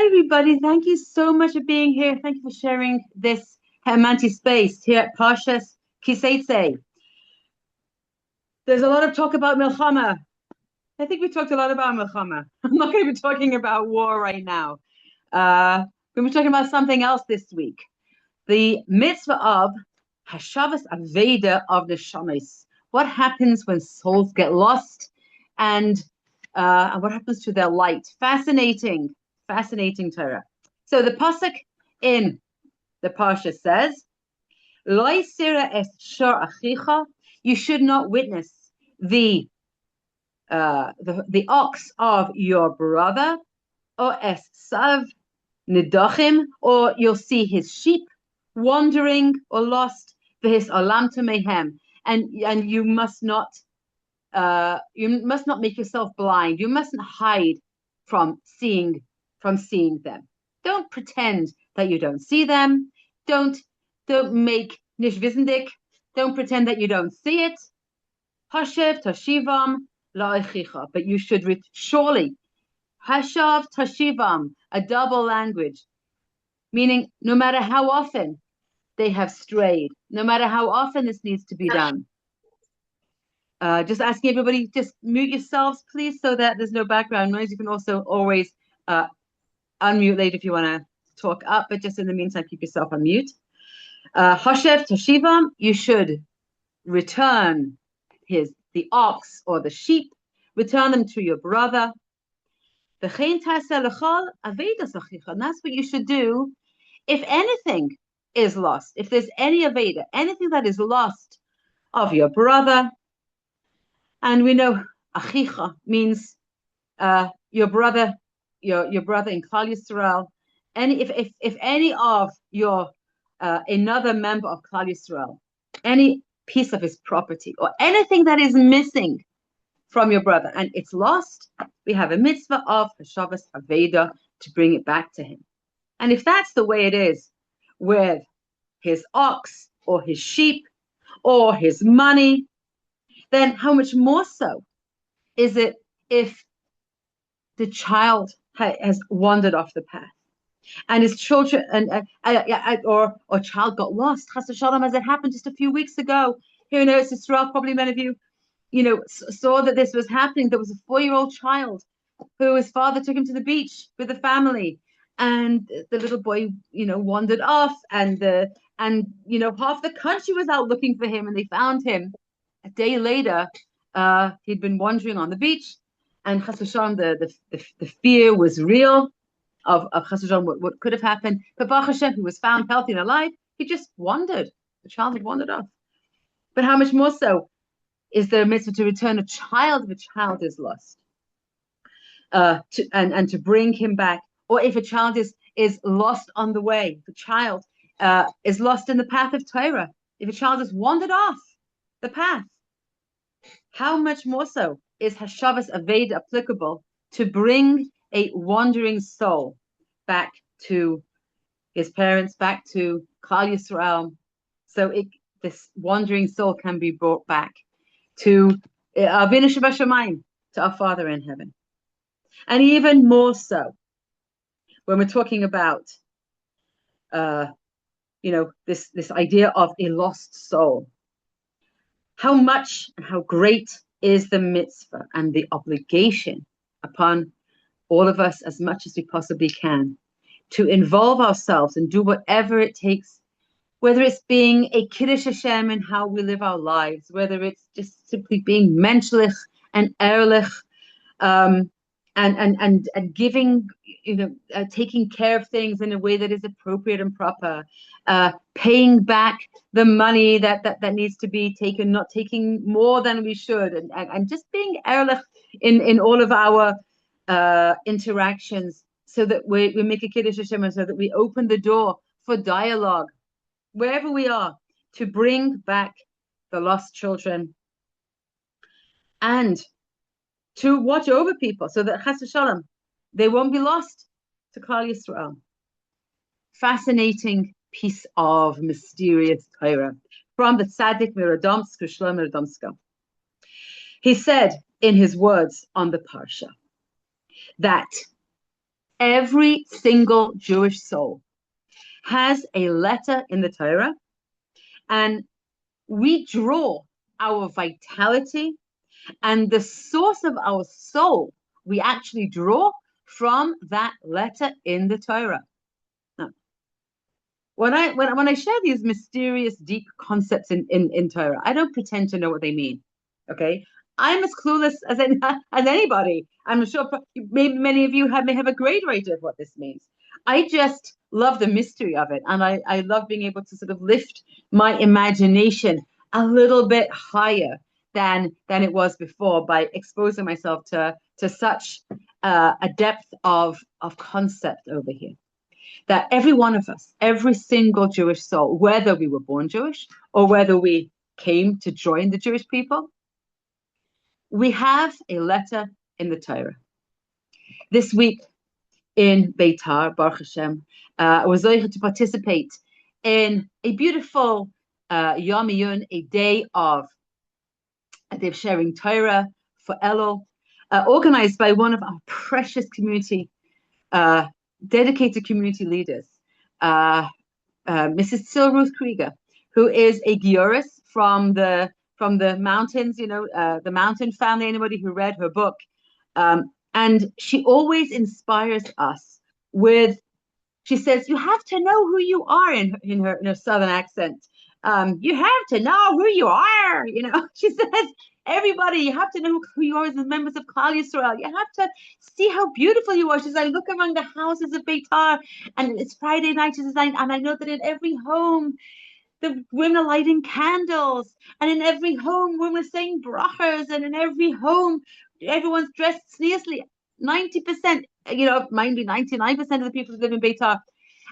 Hi, everybody. Thank you so much for being here. Thank you for sharing this Hermanti space here at Parshas Kisetse. There's a lot of talk about Milchama. I think we talked a lot about Milchama. I'm not going to be talking about war right now. We're going to be talking about something else this week. The mitzvah of Hashavas Aveda of the Shamis. What happens when souls get lost and what happens to their light? Fascinating Torah. So the pasuk in the parsha says, "Lo sira es shor achicha." You should not witness the ox of your brother, or es sav nidachim, or you'll see his sheep wandering or lost. For his olam mehem, and you must not make yourself blind. You mustn't hide from seeing them. Don't pretend that you don't see them. Don't make nishvisendik. Don't pretend that you don't see it. Hashev tashivam la'echicha. But you should surely hashav tashivam, a double language, meaning no matter how often they have strayed, no matter how often this needs to be done. Just asking everybody, just mute yourselves, please, so that there's no background noise. You can also always unmute later if you want to talk up, but just in the meantime, keep yourself on mute. Hashev Tashivam, you should return the ox or the sheep, return them to your brother. And that's what you should do if anything is lost. If there's any aveda, anything that is lost of your brother. And we know achicha means your brother in Klal Yisrael. If any of your another member of Klal Yisrael, any piece of his property or anything that is missing from your brother and it's lost, we have a mitzvah of Hashavas Aveda to bring it back to him. And if that's the way it is with his ox or his sheep or his money, then how much more so is it if the child has wandered off the path and his children or child got lost, chas v'shalom, as it happened just a few weeks ago here in Eretz Yisrael. Probably many of you, saw that this was happening. There was a 4-year-old child who his father took him to the beach with the family, and the little boy, wandered off, and half the country was out looking for him, and they found him. A day later, he'd been wandering on the beach, and chas v'shalom, the fear was real of chas v'shalom what could have happened. But Baruch Hashem, he was found healthy and alive. He just wandered. The child had wandered off. But how much more so is there a mitzvah to return a child if a child is lost, and to bring him back, or if a child is lost on the way, if a child is lost in the path of Torah, if a child has wandered off the path, how much more so is Hashavas Aved applicable to bring a wandering soul back to his parents, back to Klal Yisrael, so this wandering soul can be brought back to Avinu Shebashamayim, to our Father in heaven. And even more so when we're talking about this idea of a lost soul. How much and how great is the mitzvah and the obligation upon all of us, as much as we possibly can, to involve ourselves and do whatever it takes, whether it's being a Kiddush Hashem in how we live our lives, whether it's just simply being menschlich and ehrlich, and giving, taking care of things in a way that is appropriate and proper, paying back the money that needs to be taken, not taking more than we should, and just being ehrlich in all of our interactions, so that we make a Kiddush Hashem, so that we open the door for dialogue wherever we are, to bring back the lost children and to watch over people so that chas v'shalom, they won't be lost to Klal Yisrael. Fascinating piece of mysterious Torah from the Tzaddik Miradomsk, Shlomo Miradomska. He said in his words on the Parsha that Every single Jewish soul has a letter in the Torah, and we draw our vitality and the source of our soul, we actually draw from that letter in the Torah. Now, when I share these mysterious, deep concepts in Torah, I don't pretend to know what they mean. Okay, I'm as clueless as anybody. I'm sure maybe many of you may have a greater idea of what this means. I just love the mystery of it, and I love being able to sort of lift my imagination a little bit higher than it was before by exposing myself to such a depth of concept over here. That every one of us, every single Jewish soul, whether we were born Jewish or whether we came to join the Jewish people, we have a letter in the Torah. This week in Beitar, Baruch Hashem, I was able to participate in a beautiful Yom Yun, a day of sharing Torah for Elul, organized by one of our precious community, dedicated community leaders, Mrs. Sil Ruth Krieger, who is a Gioris from the mountains, the mountain family, anybody who read her book. And she always inspires us with, she says, you have to know who you are in her southern accent. You have to know who you are. She says, everybody, you have to know who you are as members of Klal Yisrael. You have to see how beautiful you are. She says, I look around the houses of Beitar, and it's Friday night, and I know that in every home, the women are lighting candles, and in every home, women are saying brachas, and in every home, everyone's dressed seriously. 90%, maybe 99% of the people who live in Beitar.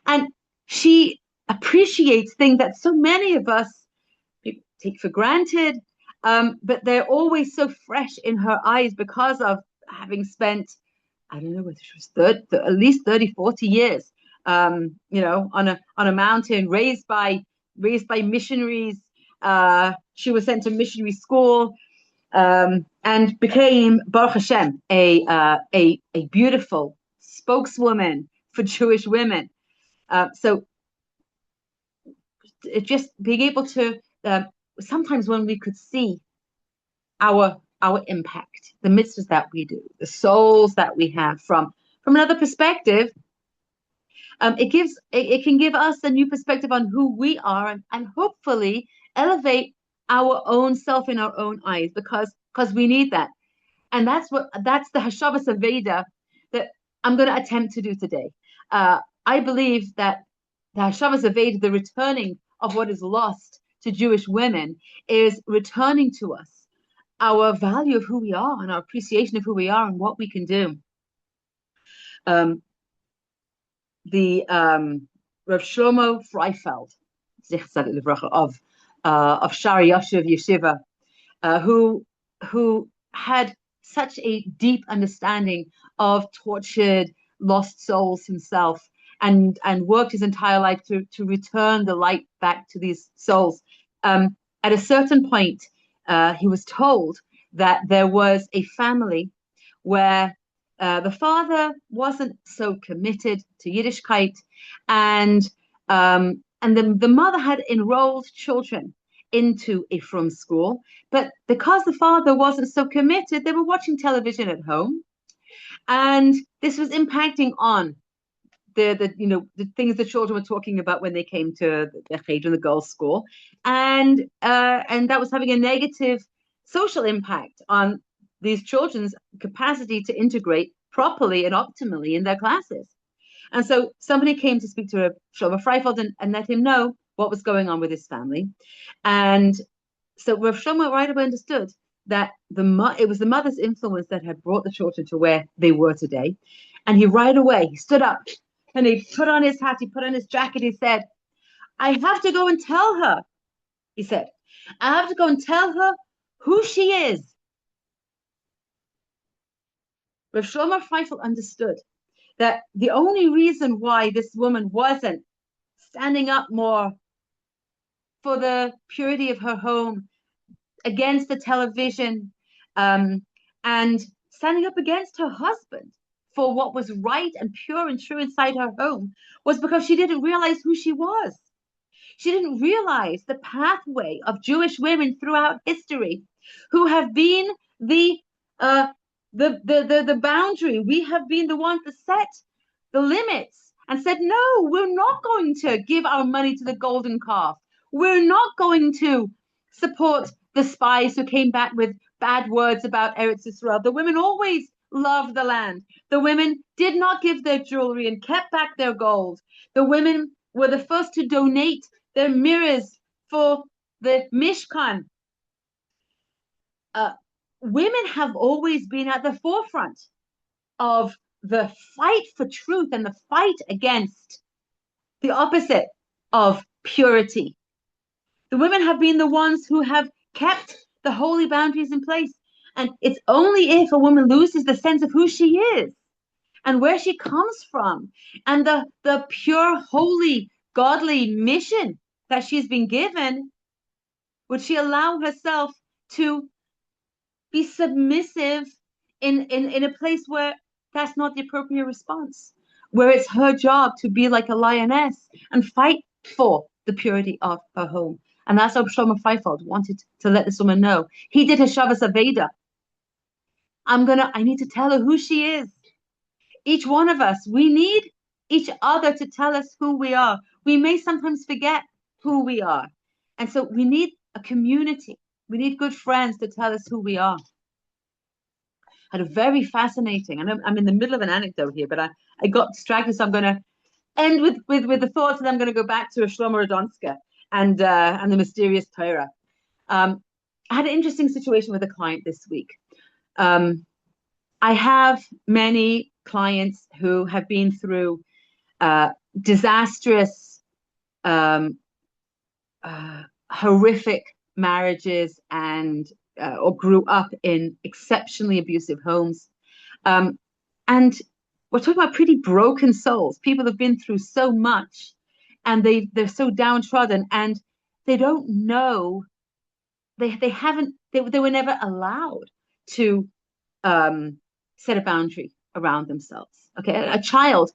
And she appreciates things that so many of us take for granted, but they're always so fresh in her eyes because of having spent, I don't know whether she was at least 30, 40 years, on a mountain, raised by missionaries. She was sent to missionary school, and became, Baruch Hashem, a beautiful spokeswoman for Jewish women. So it just being able to, sometimes when we could see our impact, the mitzvahs that we do, the souls that we have from another perspective, it can give us a new perspective on who we are, and hopefully elevate our own self in our own eyes, because we need that. And that's the Hashavas Aveda that I'm going to attempt to do today. I believe that the Hashavas Aveda, the returning of what is lost to Jewish women, is returning to us our value of who we are and our appreciation of who we are and what we can do. The Rav Shlomo Freifeld, of Shari Yoshev Yeshiva, who had such a deep understanding of tortured, lost souls himself, and worked his entire life to return the light back to these souls. At a certain point, he was told that there was a family where the father wasn't so committed to Yiddishkeit, and the mother had enrolled children into a frum school, but because the father wasn't so committed, they were watching television at home, and this was impacting on the things the children were talking about when they came to the cheder, the girls' school, and that was having a negative social impact on these children's capacity to integrate properly and optimally in their classes. And so somebody came to speak to Shlomo Freifeld and let him know what was going on with his family. And so Rav Shlomo right away understood that it was the mother's influence that had brought the children to where they were today. And he stood up, and he put on his hat, he put on his jacket, he said, I have to go and tell her, he said, I have to go and tell her who she is. Rav Shlomo Freifeld understood that the only reason why this woman wasn't standing up more for the purity of her home, against the television, and standing up against her husband for what was right and pure and true inside her home was because she didn't realize who she was. She didn't realize the pathway of Jewish women throughout history who have been the uh, the boundary. We have been the ones that set the limits and said, no, we're not going to give our money to the golden calf. We're not going to support the spies who came back with bad words about Eretz Israel. The women always loved the land. The women did not give their jewelry and kept back their gold. The women were the first to donate their mirrors for the Mishkan. Women have always been at the forefront of the fight for truth and the fight against the opposite of purity. The women have been the ones who have kept the holy boundaries in place. And it's only if a woman loses the sense of who she is and where she comes from and the pure, holy, godly mission that she's been given would she allow herself to be submissive in a place where that's not the appropriate response, where it's her job to be like a lioness and fight for the purity of her home. And that's how Shlomo Feifeld wanted to let this woman know. He did her Shabbos Aveda. I need to tell her who she is. Each one of us, we need each other to tell us who we are. We may sometimes forget who we are. And so we need a community. We need good friends to tell us who we are. Had a very fascinating, I'm in the middle of an anecdote here, but I got distracted, so I'm going to end with the thoughts, and I'm going to go back to Shlomo Radonska and the mysterious Torah. I had an interesting situation with a client this week. I have many clients who have been through disastrous, horrific marriages and or grew up in exceptionally abusive homes. And we're talking about pretty broken souls. People have been through so much and they're so downtrodden and they don't know, they were never allowed to set a boundary around themselves. Okay, a child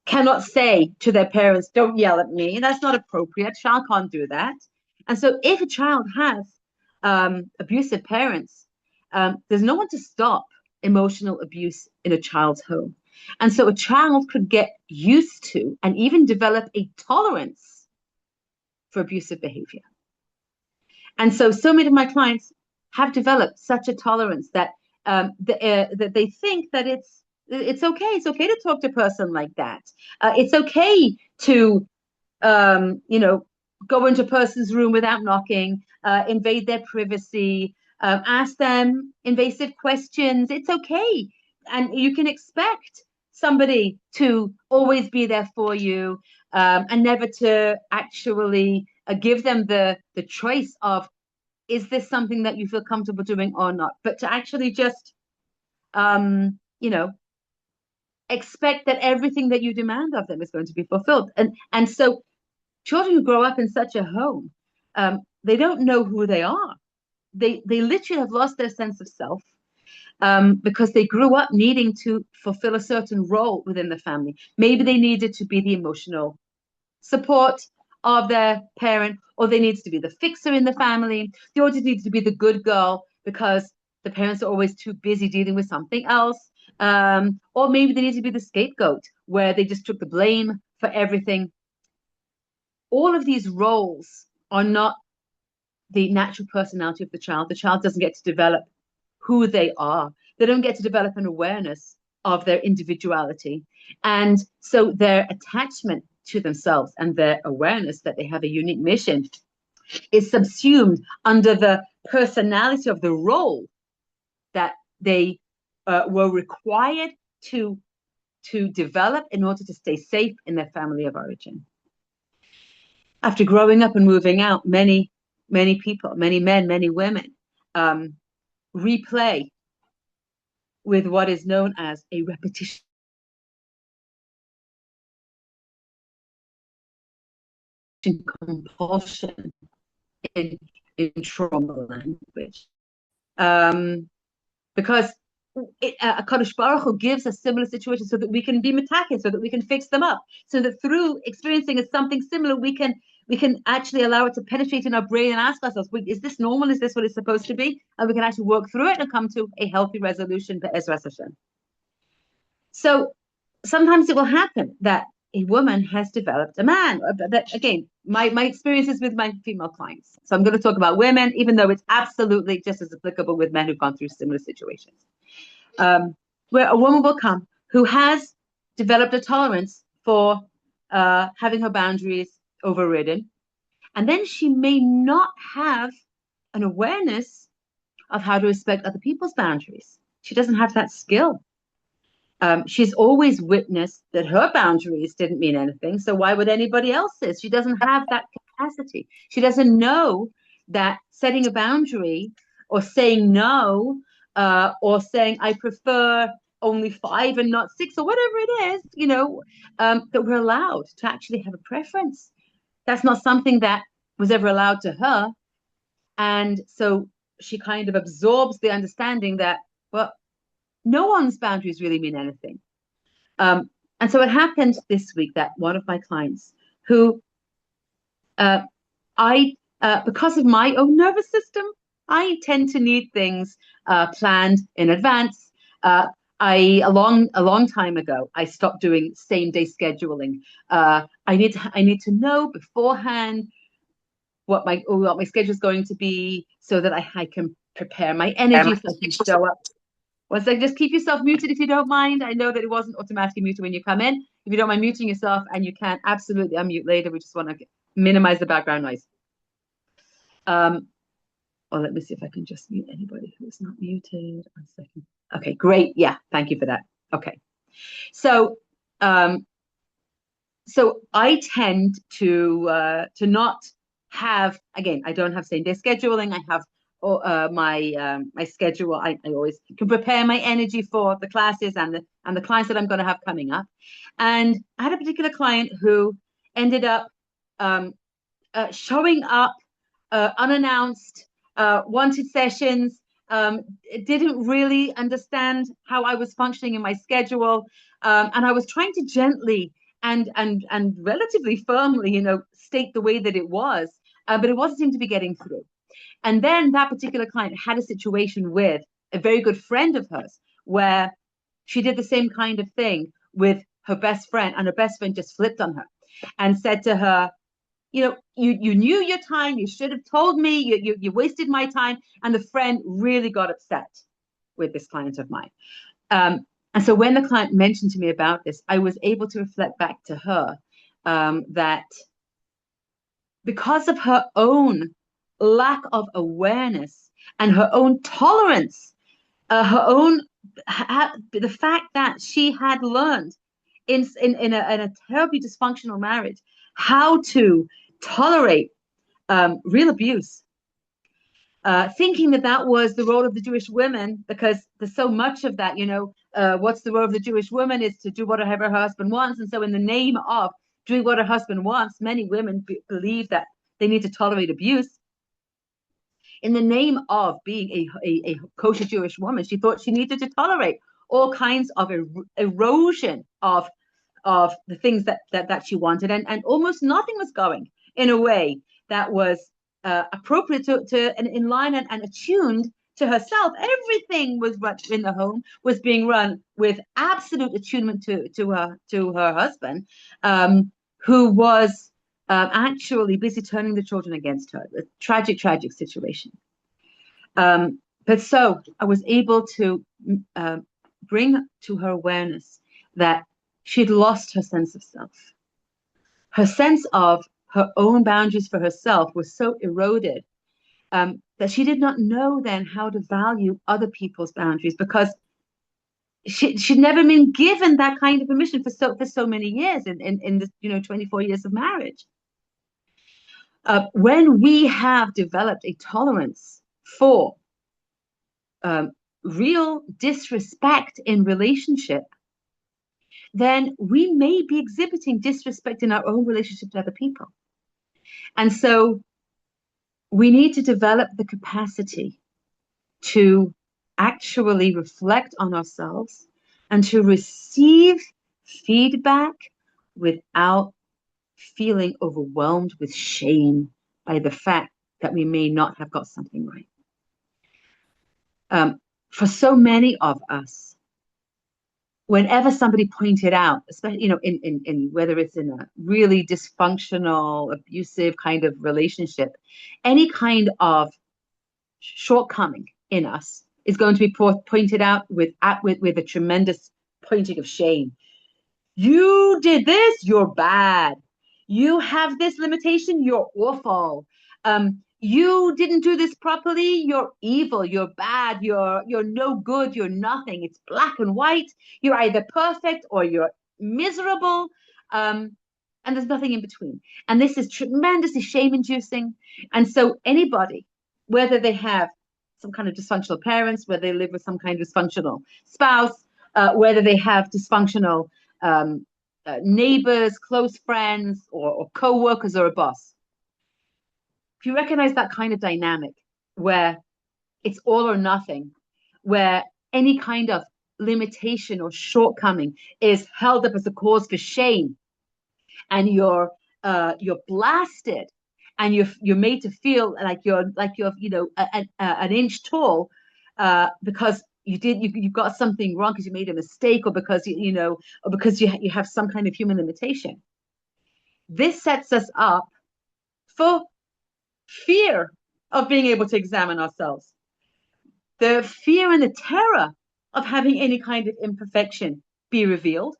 cannot say to their parents, don't yell at me. That's not appropriate. A child can't do that. And so if a child has abusive parents, there's no one to stop emotional abuse in a child's home. And so a child could get used to and even develop a tolerance for abusive behavior. And so many of my clients have developed such a tolerance that that they think that it's okay. It's okay to talk to a person like that. It's okay to go into a person's room without knocking, invade their privacy, ask them invasive questions. It's okay. And you can expect somebody to always be there for you and never to actually give them the choice of, is this something that you feel comfortable doing or not? But to actually just, expect that everything that you demand of them is going to be fulfilled. And so children who grow up in such a home, they don't know who they are. They literally have lost their sense of self because they grew up needing to fulfill a certain role within the family. Maybe they needed to be the emotional support of their parent, or they needed to be the fixer in the family. They always needed to be the good girl because the parents are always too busy dealing with something else. Or maybe they need to be the scapegoat where they just took the blame for everything. All of these roles are not the natural personality of the child. The child doesn't get to develop who they are. They don't get to develop an awareness of their individuality. And so their attachment to themselves and their awareness that they have a unique mission is subsumed under the personality of the role that they were required to develop in order to stay safe in their family of origin. After growing up and moving out, many people, many men, many women replay with what is known as a repetition compulsion in trauma language. Because Kadosh Baruch Hu gives us similar situations so that we can be metaken, so that we can fix them up, so that through experiencing something similar, we can actually allow it to penetrate in our brain and ask ourselves, wait, is this normal? Is this what it's supposed to be? And we can actually work through it and come to a healthy resolution for Ezras Hashem. So sometimes it will happen that a woman has developed a man. That again, my experiences with my female clients. So I'm going to talk about women, even though it's absolutely just as applicable with men who've gone through similar situations. Where a woman will come who has developed a tolerance for having her boundaries overridden, and then she may not have an awareness of how to respect other people's boundaries. She doesn't have that skill. She's always witnessed that her boundaries didn't mean anything, so why would anybody else's? She doesn't have that capacity. She doesn't know that setting a boundary or saying no or saying I prefer only 5 and not 6 or whatever it is, that we're allowed to actually have a preference. That's not something that was ever allowed to her. And so she kind of absorbs the understanding that, well, no one's boundaries really mean anything. And so it happened this week that one of my clients who because of my own nervous system, I tend to need things planned in advance. A long time ago, I stopped doing same day scheduling. I need to know beforehand what my schedule is going to be so that I can prepare my energy so I can show up. One second, just keep yourself muted if you don't mind. I know that it wasn't automatically muted when you come in. If you don't mind muting yourself, and you can absolutely unmute later. We just want to minimize the background noise. Well, let me see if I can just mute anybody who's not muted. 1 second. Okay, great. Yeah, thank you for that. Okay. So I tend to not have, again, I don't have same day scheduling. I have my schedule. I always can prepare my energy for the classes and the clients that I'm going to have coming up. And I had a particular client who ended up showing up unannounced, wanted sessions, didn't really understand how I was functioning in my schedule, and I was trying to gently and relatively firmly, state the way that it was, but it wasn't seem to be getting through. And then that particular client had a situation with a very good friend of hers where she did the same kind of thing with her best friend, and her best friend just flipped on her and said to her, you knew your time, you should have told me, you wasted my time. And the friend really got upset with this client of mine. And so when the client mentioned to me about this, I was able to reflect back to her that because of her own lack of awareness and her own tolerance, the fact that she had learned in a terribly dysfunctional marriage how to tolerate real abuse, thinking that was the role of the Jewish women, because there's so much of that, what's the role of the Jewish woman is to do whatever her husband wants. And so in the name of doing what her husband wants, many women believe that they need to tolerate abuse. In the name of being a kosher Jewish woman, she thought she needed to tolerate all kinds of erosion of the things that she wanted, and almost nothing was going in a way that was appropriate to and in line and attuned to herself. Everything was run in the home was being run with absolute attunement to her husband, who was actually busy turning the children against her. A tragic situation. But so I was able to bring to her awareness that she'd lost her sense of self. Her sense of her own boundaries for herself was so eroded that she did not know then how to value other people's boundaries, because she'd never been given that kind of permission for so many years in the 24 years of marriage. When we have developed a tolerance for real disrespect in relationship, then we may be exhibiting disrespect in our own relationship to other people. And so we need to develop the capacity to actually reflect on ourselves and to receive feedback without feeling overwhelmed with shame by the fact that we may not have got something right. For so many of us, whenever somebody pointed out, especially in whether it's in a really dysfunctional, abusive kind of relationship, any kind of shortcoming in us is going to be pointed out with a tremendous pointing of shame. You did this, you're bad. You have this limitation, you're awful. You didn't do this properly, you're evil, you're bad, you're no good, you're nothing. It's black and white. You're either perfect or you're miserable. And there's nothing in between. And this is tremendously shame-inducing. And so anybody, whether they have some kind of dysfunctional parents, whether they live with some kind of dysfunctional spouse, whether they have dysfunctional neighbors, close friends, or co-workers or a boss. If you recognize that kind of dynamic where it's all or nothing, where any kind of limitation or shortcoming is held up as a cause for shame, and you're blasted, and you're made to feel like you're an inch tall because you got something wrong because you made a mistake, or because you have some kind of human limitation. This sets us up for fear of being able to examine ourselves, the fear and the terror of having any kind of imperfection be revealed,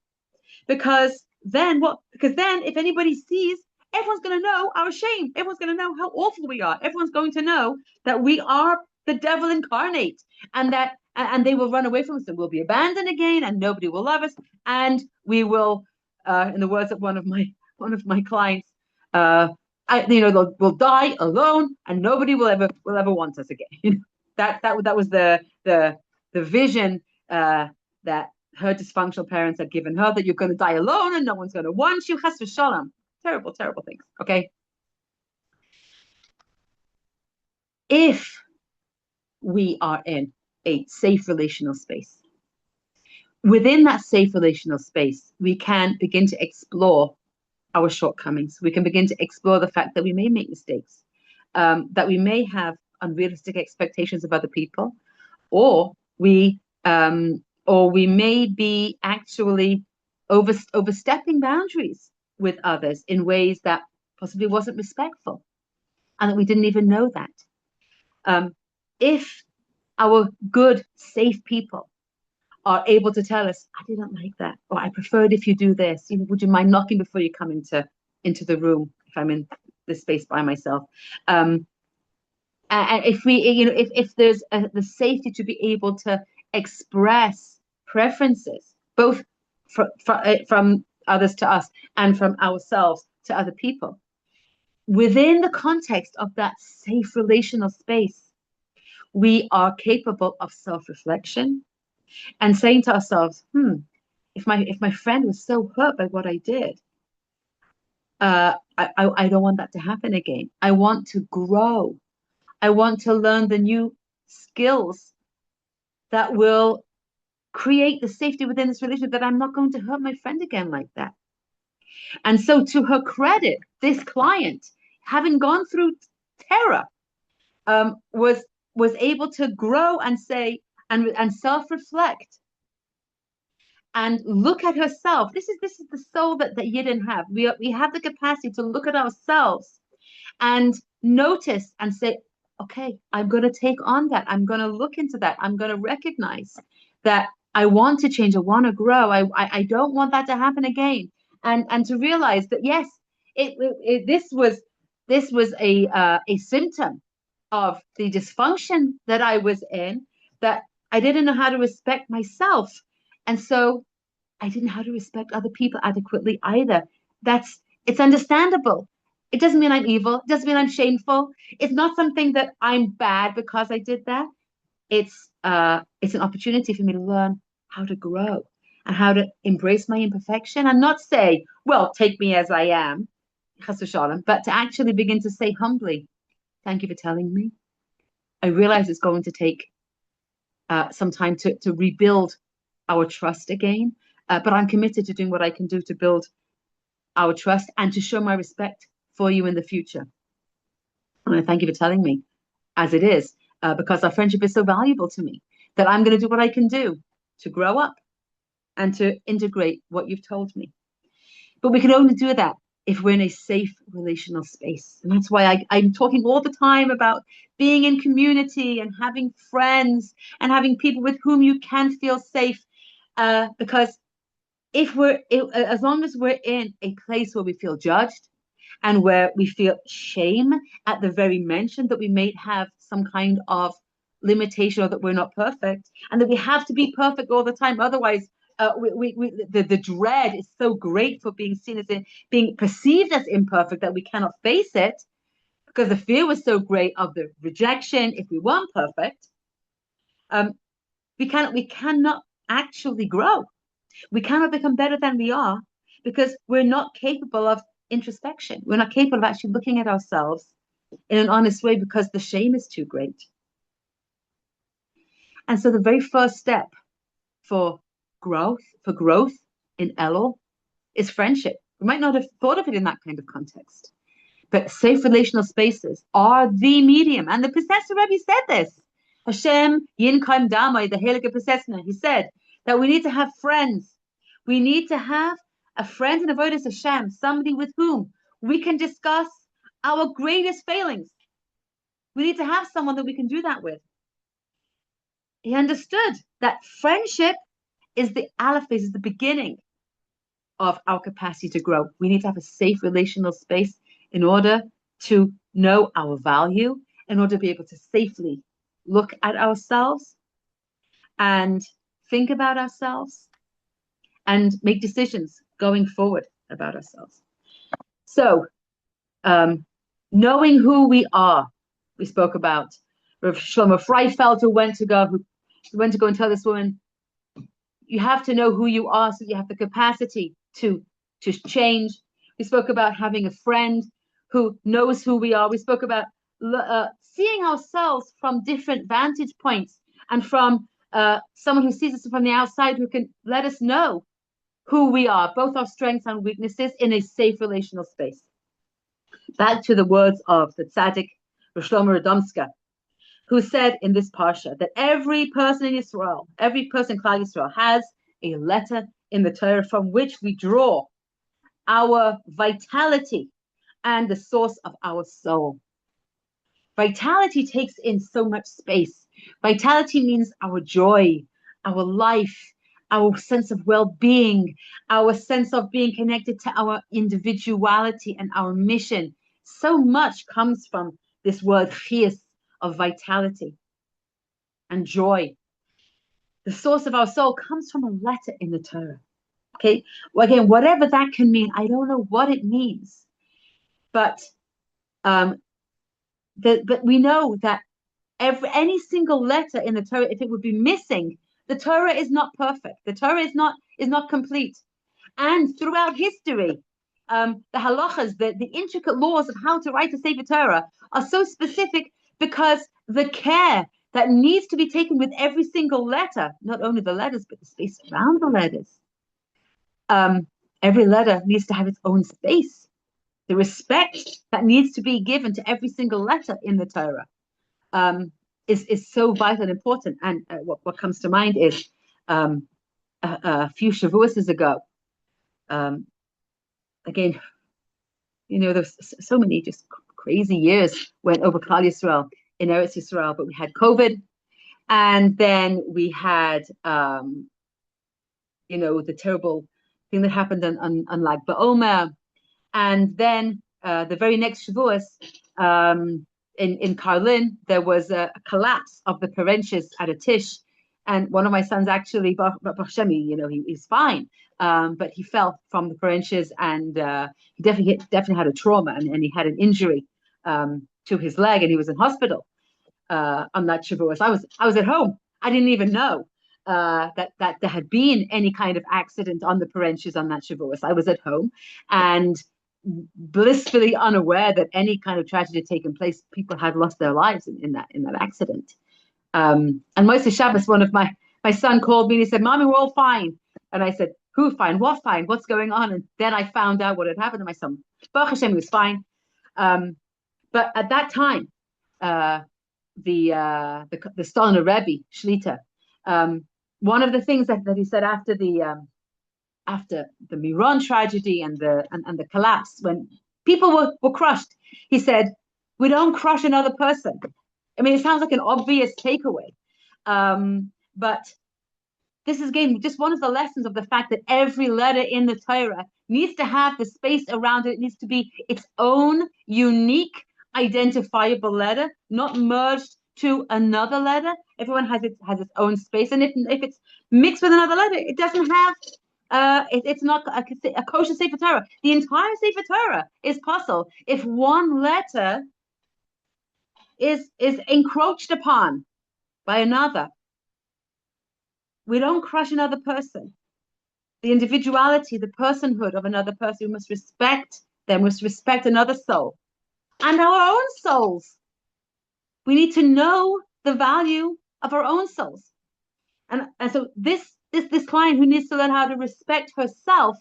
because then if anybody sees, everyone's going to know our shame. Everyone's going to know how awful we are. Everyone's going to know that we are the devil incarnate, and they will run away from us, and we'll be abandoned again, and nobody will love us, and we will, in the words of one of my clients, we'll die alone, and nobody will ever want us again. That was the vision that her dysfunctional parents had given her, that you're going to die alone and no one's going to want you. Chas v'shalom. Terrible, terrible things. Okay. If we are in a safe relational space, within that safe relational space, we can begin to explore our shortcomings. We can begin to explore the fact that we may make mistakes, that we may have unrealistic expectations of other people, or we may be actually overstepping boundaries with others in ways that possibly wasn't respectful, and that we didn't even know that. If our good, safe people are able to tell us, I didn't like that, or I preferred if you do this, would you mind knocking before you come into the room if I'm in this space by myself? And if we, if there's the safety to be able to express preferences, both from others to us and from ourselves to other people, within the context of that safe relational space, we are capable of self-reflection and saying to ourselves, if my friend was so hurt by what I did, I don't want that to happen again. I want to grow. I want to learn the new skills that will create the safety within this relationship, that I'm not going to hurt my friend again like that. And so, to her credit, this client, having gone through terror, was able to grow and say and self-reflect and look at herself. This is the soul that Yidden have. We have the capacity to look at ourselves and notice and say, okay, I'm going to take on that. I'm going to look into that. I'm going to recognize that I want to change. I want to grow. I don't want that to happen again. And to realize that, yes, this was a symptom of the dysfunction that I was in, that I didn't know how to respect myself. And so I didn't know how to respect other people adequately either. It's understandable. It doesn't mean I'm evil. It doesn't mean I'm shameful. It's not something that I'm bad because I did that. It's an opportunity for me to learn how to grow and how to embrace my imperfection and not say, well, take me as I am, but to actually begin to say humbly, thank you for telling me. I realize it's going to take some time to rebuild our trust again. But I'm committed to doing what I can do to build our trust and to show my respect for you in the future. And I thank you for telling me as it is, because our friendship is so valuable to me that I'm going to do what I can do to grow up and to integrate what you've told me. But we can only do that if we're in a safe relational space. And that's why I'm talking all the time about being in community and having friends and having people with whom you can feel safe. Because as long as we're in a place where we feel judged and where we feel shame at the very mention that we may have some kind of limitation or that we're not perfect and that we have to be perfect all the time. Otherwise, the dread is so great for being seen as being perceived as imperfect that we cannot face it because the fear was so great of the rejection if we weren't perfect. We cannot actually grow. We cannot become better than we are because we're not capable of introspection. We're not capable of actually looking at ourselves in an honest way because the shame is too great. And so the very first step for growth in Elul is friendship. We might not have thought of it in that kind of context, but safe relational spaces are the medium. And the Professor Rebbe said this. Hashem Yinkaim Damai, the Heilige Professor, he said that we need to have friends. We need to have a friend in avodas Hashem, somebody with whom we can discuss our greatest failings. We need to have someone that we can do that with. He understood that friendship is the aleph, is the beginning of our capacity to grow. We need to have a safe relational space in order to know our value, in order to be able to safely look at ourselves and think about ourselves and make decisions going forward about ourselves. So, knowing who we are, we spoke about Rav Shlomo Freifeld, who went to go and tell this woman, you have to know who you are so you have the capacity to change. We spoke about having a friend who knows who we are. We spoke about seeing ourselves from different vantage points and from someone who sees us from the outside who can let us know who we are, both our strengths and weaknesses in a safe relational space. Back to the words of the tzaddik Rosh Shlomo Radomska, who said in this parsha that every person in Israel, every person in Klal Yisrael has a letter in the Torah from which we draw our vitality and the source of our soul. Vitality takes in so much space. Vitality means our joy, our life, our sense of well-being, our sense of being connected to our individuality and our mission. So much comes from this word chiyus, of vitality and joy. The source of our soul comes from a letter in the Torah. Okay, well, again, whatever that can mean, I don't know what it means, but we know that any single letter in the Torah, if it would be missing, the Torah is not perfect. The Torah is not complete. And throughout history, the halachas, the intricate laws of how to write a Sefer Torah are so specific because the care that needs to be taken with every single letter, not only the letters, but the space around the letters. Every letter needs to have its own space. The respect that needs to be given to every single letter in the Torah is so vital and important. And what comes to mind is a few Shavuos ago. Again, there's so many just crazy years went over Klal Yisrael in Eretz Yisrael, but we had COVID, and then we had the terrible thing that happened on Lag BaOmer, and then the very next Shavuos in Karlin, there was a collapse of the parenches at a tish, and one of my sons actually, he's fine, but he fell from the parenches, and he definitely had a trauma, and he had an injury to his leg, and he was in hospital on that Shavuos. I was at home. I didn't even know that there had been any kind of accident on the parenches on that Shavuos. I was at home and blissfully unaware that any kind of tragedy had taken place. People had lost their lives in that accident. And Moshe Shabbos, one of my son called me and he said, "Mommy, we're all fine." And I said, "Who fine? What fine? What's going on?" And then I found out what had happened to my son. Baruch Hashem, he was fine. But at that time, uh, the Stolner Rebbe Shlita, one of the things that he said after the Miron tragedy and the collapse, when people were crushed, he said, "We don't crush another person." I mean, it sounds like an obvious takeaway, but this is again just one of the lessons of the fact that every letter in the Torah needs to have the space around it. It needs to be its own unique, identifiable letter, not merged to another letter. Everyone has its own space, and if it's mixed with another letter, it doesn't have. It's not a kosher Sefer Torah. The entire Sefer Torah is puzzle if one letter is encroached upon by another. We don't crush another person. The individuality, the personhood of another person, we must respect them, we must respect another soul and our own souls. We need to know the value of our own souls. And so this client who needs to learn how to respect herself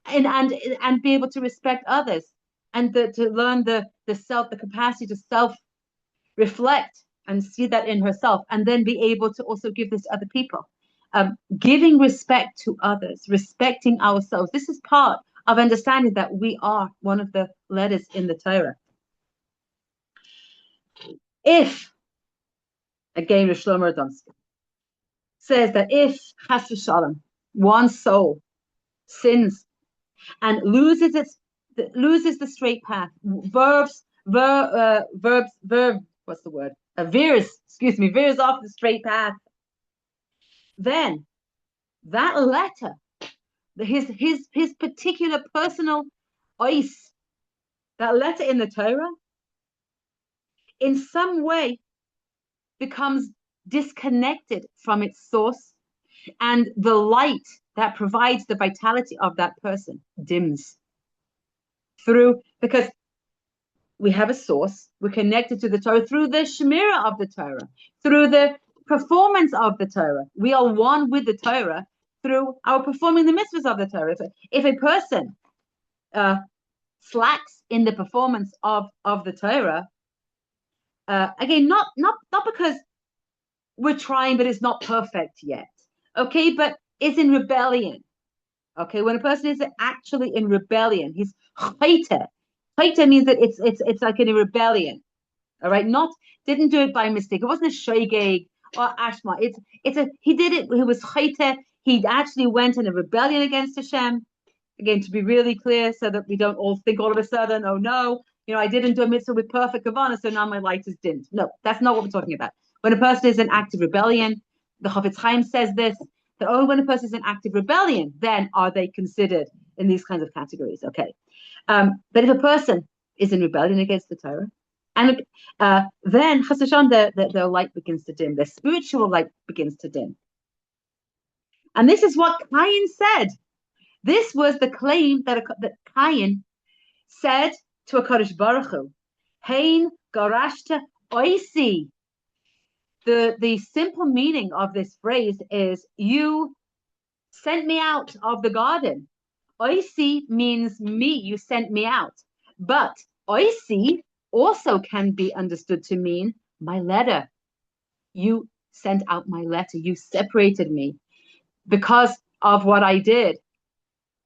and be able to respect others and to learn the capacity to self-reflect and see that in herself and then be able to also give this to other people. Giving respect to others, respecting ourselves. This is part of understanding that we are one of the letters in the Torah. If, again, Rosh Shlomo Radomsky says that if, Chas v'shalom, one soul sins and loses the straight path, veers off the straight path, then that letter, his particular personal ois, that letter in the Torah, in some way becomes disconnected from its source, and the light that provides the vitality of that person dims because we have a source, we're connected to the Torah through the Shemira of the Torah, through the performance of the Torah. We are one with the Torah through our performing the mitzvahs of the Torah. If a person slacks in the performance of the Torah, again, not because we're trying, but it's not perfect yet. Okay, but is in rebellion. Okay, when a person is actually in rebellion, he's chayta. Chayta means that it's like in a rebellion. All right, didn't do it by mistake. It wasn't a shogeg or ashma. He did it. He was chayta. He actually went in a rebellion against Hashem. Again, to be really clear, so that we don't all think all of a sudden, oh no, I didn't do a mitzvah with perfect kavanah, so now my light is dimmed. No, that's not what we're talking about. When a person is in active rebellion, the Chafetz Chaim says this, that only when a person is in active rebellion, then are they considered in these kinds of categories. Okay. But if a person is in rebellion against the Torah, and then Chas v'shalom, their light begins to dim, their spiritual light begins to dim. And this is what Cain said. This was the claim that Cain said to HaKadosh Baruch Hu, Hein garashta oisi. The simple meaning of this phrase is, you sent me out of the garden. Oisi means me, you sent me out. But oisi also can be understood to mean my letter. You sent out my letter. You separated me. Because of what I did,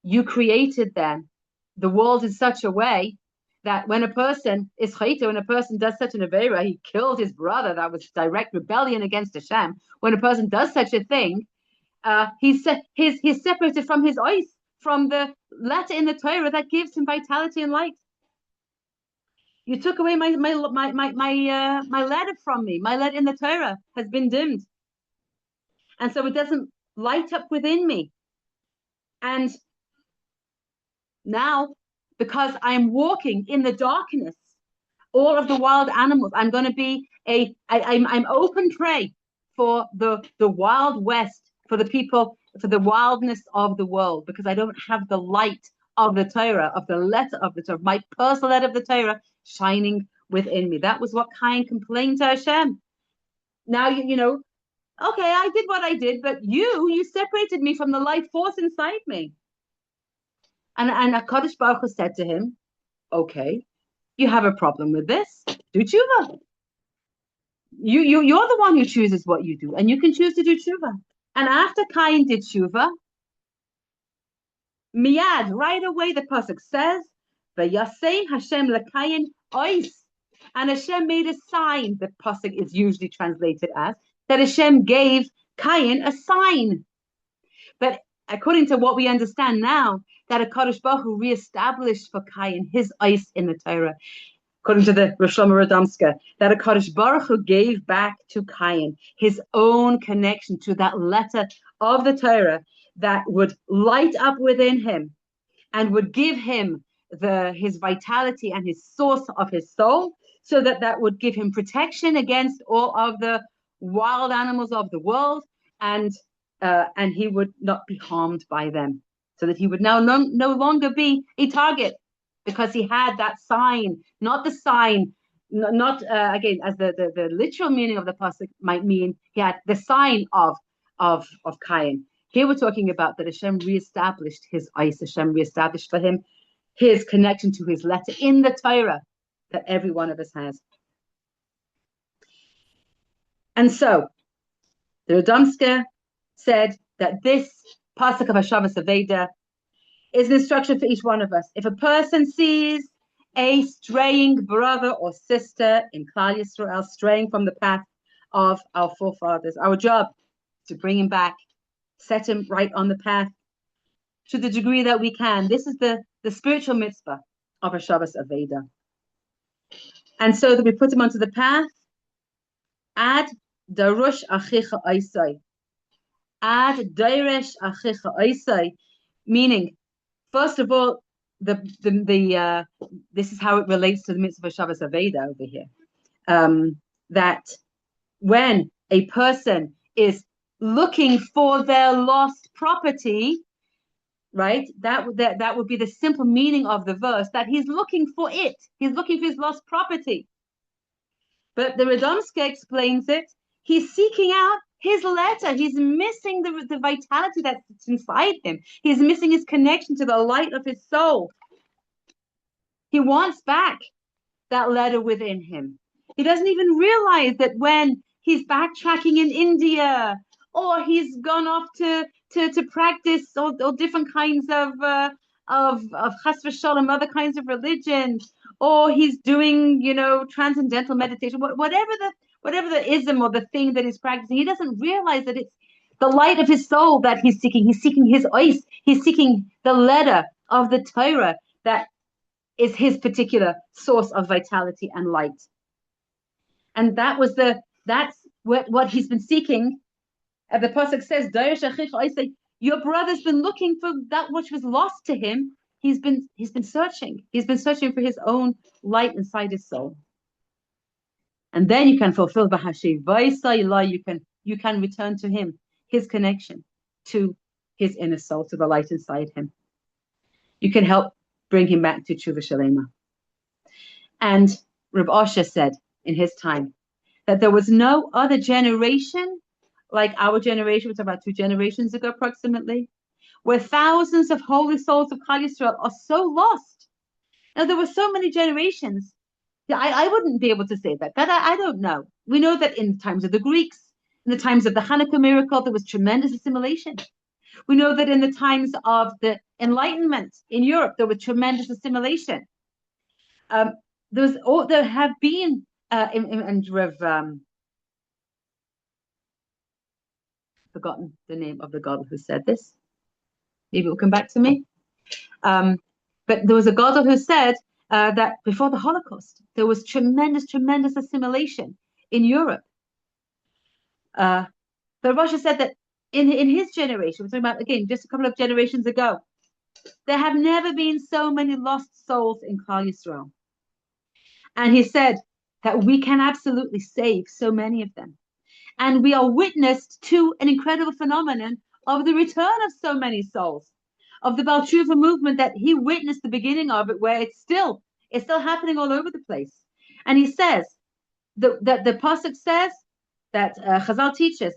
you created then the world in such a way that when a person is chayta, when a person does such an avera, he killed his brother, that was direct rebellion against Hashem. When a person does such a thing, he's separated from his ois, from the letter in the Torah that gives him vitality and light. You took away my letter from me. My letter in the Torah has been dimmed, and so it doesn't light up within me. And now, because I'm walking in the darkness, all of the wild animals, I'm going to be I'm open prey for the wild west, for the people, for the wildness of the world, because I don't have the light of the Torah, of the letter of the Torah, my personal letter of the Torah shining within me. That was what Cain complained to Hashem. Now okay, I did what I did, but you separated me from the light force inside me. And HaKadosh Baruch Hu said to him, okay, you have a problem with this, do tshuva. You're the one who chooses what you do, and you can choose to do tshuva. And after Cain did tshuva, miyad, right away, the pasuk says, "Vayasein Hashem leKayin ois," and Hashem made a sign. The pasuk is usually translated as that Hashem gave Cain a sign. But according to what we understand now, that a Kadosh Baruch Hu reestablished for Cain his ois in the Torah. According to the Rosh Shlomo Radomska, that a Kadosh Baruch Hu gave back to Cain his own connection to that letter of the Torah that would light up within him and would give him his vitality and his source of his soul, so that would give him protection against all of the wild animals of the world, and he would not be harmed by them, so that he would now no longer be a target, because he had that sign, not the sign, not again, as the literal meaning of the pasuk might mean, he had the sign of Cain. Here we're talking about that Hashem reestablished his ois, Hashem reestablished for him his connection to his letter in the Torah that every one of us has. And so the Radomska said that this pasuk of Hashavas Aveda is an instruction for each one of us. If a person sees a straying brother or sister in Klal Yisrael straying from the path of our forefathers, our job is to bring him back, set him right on the path to the degree that we can. This is the spiritual mitzvah of Hashavas Aveda. And so that we put him onto the path, ad darush achicha oisai. Ad dairesh achicha oisai, meaning, first of all, this is how it relates to the mitzvah of Hashavas Aveda over here. That when a person is looking for their lost property, right? That would be the simple meaning of the verse, that he's looking for it. He's looking for his lost property. But the Radomska explains it. He's seeking out his letter. He's missing the vitality that's inside him. He's missing his connection to the light of his soul. He wants back that letter within him. He doesn't even realize that when he's backtracking in India, or he's gone off to practice all different kinds of chas v'shalom, other kinds of religions, or he's doing transcendental meditation, whatever the ism or the thing that he's practicing, he doesn't realize that it's the light of his soul that he's seeking. He's seeking his ois. He's seeking the letter of the Torah that is his particular source of vitality and light. And that's what he's been seeking. And the pasuk says, your brother's been looking for that which was lost to him. He's been searching. He's been searching for his own light inside his soul. And then you can fulfill you can return to him, his connection to his inner soul, to the light inside him. You can help bring him back to Tshuva Shalema. And Reb Osher said in his time that there was no other generation like our generation, which was about 2 generations ago approximately, where thousands of holy souls of Klal Yisrael are so lost. Now, there were so many generations. I wouldn't be able to say that. I don't know. We know that in the times of the Greeks, in the times of the Hanukkah miracle, there was tremendous assimilation. We know that in the times of the Enlightenment in Europe, there was tremendous assimilation. There have been, and Rev, forgotten the name of the gadol who said this. Maybe it will come back to me. But there was a gadol who said that before the Holocaust, there was tremendous assimilation in Europe. The Russia said that in his generation, we're talking about, again, just a couple of generations ago, there have never been so many lost souls in Klal Yisrael. And he said that we can absolutely save so many of them. And we are witness to an incredible phenomenon of the return of so many souls, of the Baal Tshuva movement that he witnessed the beginning of it, where it's still happening all over the place. And he says that the pasuk says that Chazal teaches,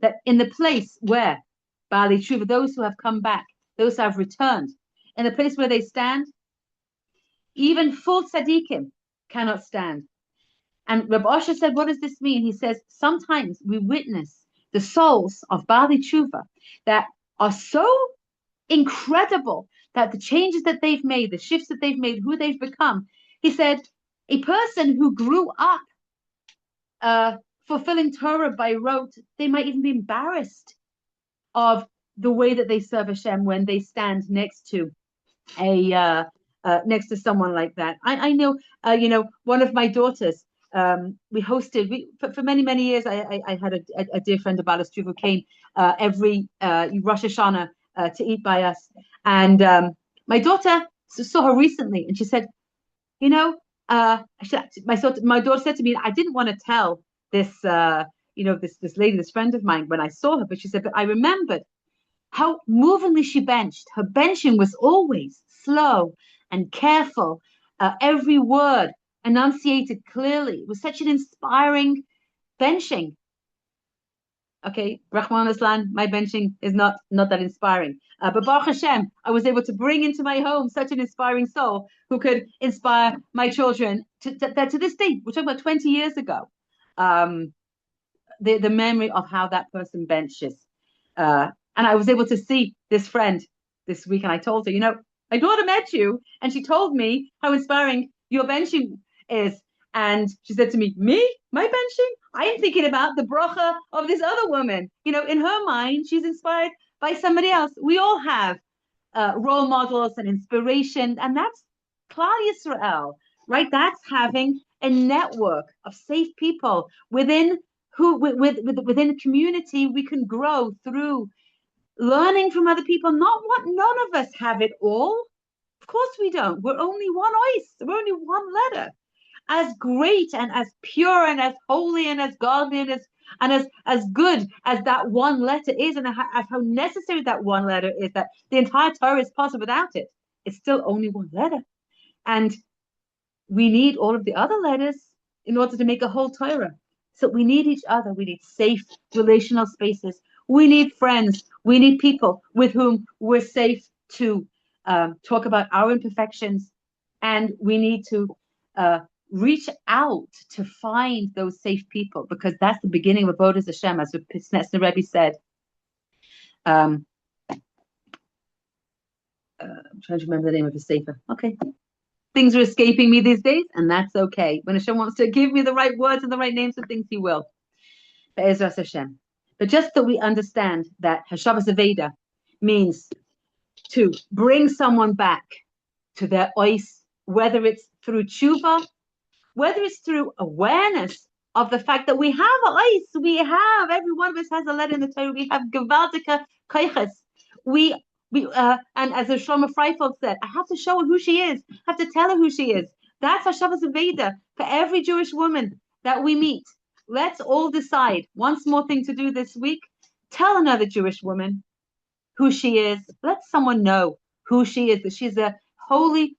that in the place where Bali Tshuva, those who have come back, those who have returned, in the place where they stand, even full tzaddikim cannot stand. And Rabbi Osher said, what does this mean? He says, sometimes we witness the souls of Bali Tshuva that are so incredible, that the changes that they've made, the shifts that they've made, who they've become. He said, a person who grew up fulfilling Torah by rote, they might even be embarrassed of the way that they serve Hashem when they stand next to someone like that. I know, one of my daughters, we hosted, for many years, I had a dear friend of Balas who came every Rosh Hashanah to eat by us. And my daughter saw her recently, and she said, my daughter said to me, I didn't want to tell this, this lady, this friend of mine, when I saw her, but she said, but I remembered how movingly she benched. Her benching was always slow and careful, every word enunciated clearly. It was such an inspiring benching. Okay, Rahman Islam, my benching is not that inspiring. But Baruch Hashem, I was able to bring into my home such an inspiring soul who could inspire my children that to this day, we're talking about 20 years ago, the memory of how that person benches. And I was able to see this friend this week, and I told her, my daughter met you, and she told me how inspiring your benching is. And she said to me, my benching? I am thinking about the bracha of this other woman. In her mind, she's inspired by somebody else. We all have role models and inspiration, and that's Klal Yisrael, right? That's having a network of safe people within a community. We can grow through learning from other people. None of us have it all. Of course we don't. We're only one ois. We're only one letter. As great and as pure and as holy and as godly and as good as that one letter is, and as how necessary that one letter is, that the entire Torah is possible without it, it's still only one letter. And we need all of the other letters in order to make a whole Torah. So we need each other. We need safe relational spaces. We need friends. We need people with whom we're safe to talk about our imperfections. And we need to reach out to find those safe people, because that's the beginning of avodas Hashem, as the Rebbe said. I'm trying to remember the name of his sefer. Okay, things are escaping me these days, and that's okay. When Hashem wants to give me the right words and the right names for things, He will. Be'ezras Hashem. But just that we understand that Hashavas Aveda means to bring someone back to their ois, whether it's through tshuva, whether it's through awareness of the fact that we have ois, every one of us has a letter in the Torah, we have gewaltige koiches. And as the Shlomo Freifeld said, I have to show her who she is, I have to tell her who she is. That's Hashavas Aveda for every Jewish woman that we meet. Let's all decide, one small thing to do this week, tell another Jewish woman who she is. Let someone know who she is, that she's a holy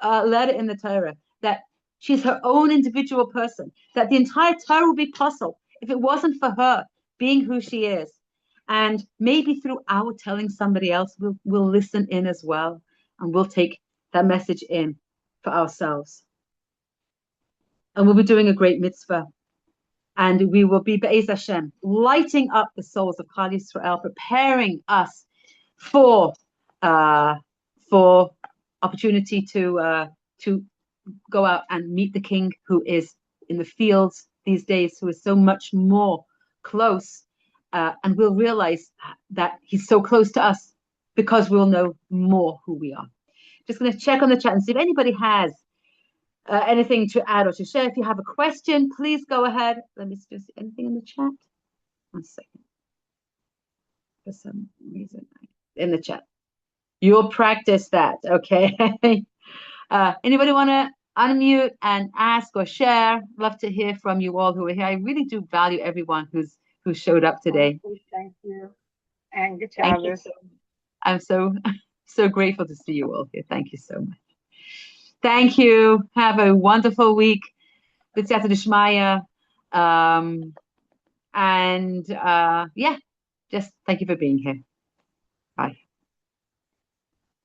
letter in the Torah, that she's her own individual person, that the entire Torah would be possible if it wasn't for her being who she is. And maybe through our telling somebody else, we'll listen in as well, and we'll take that message in for ourselves. And we'll be doing a great mitzvah. And we will be, Be'ez Hashem, lighting up the souls of Klal Yisrael, preparing us for opportunity to go out and meet the King who is in the fields these days, who is so much more close. And we'll realize that He's so close to us because we'll know more who we are. Just going to check on the chat and see if anybody has anything to add or to share. If you have a question, please go ahead. Let me just see anything in the chat. 1 second. For some reason, in the chat. You'll practice that, okay? Anybody want to unmute and ask or share? Love to hear from you all who are here. I really do value everyone who showed up today. Thank you. And good job. I'm so grateful to see you all here. Thank you so much. Thank you. Have a wonderful week with Tetse Shmaya. Um, and yeah, just thank you for being here. Bye.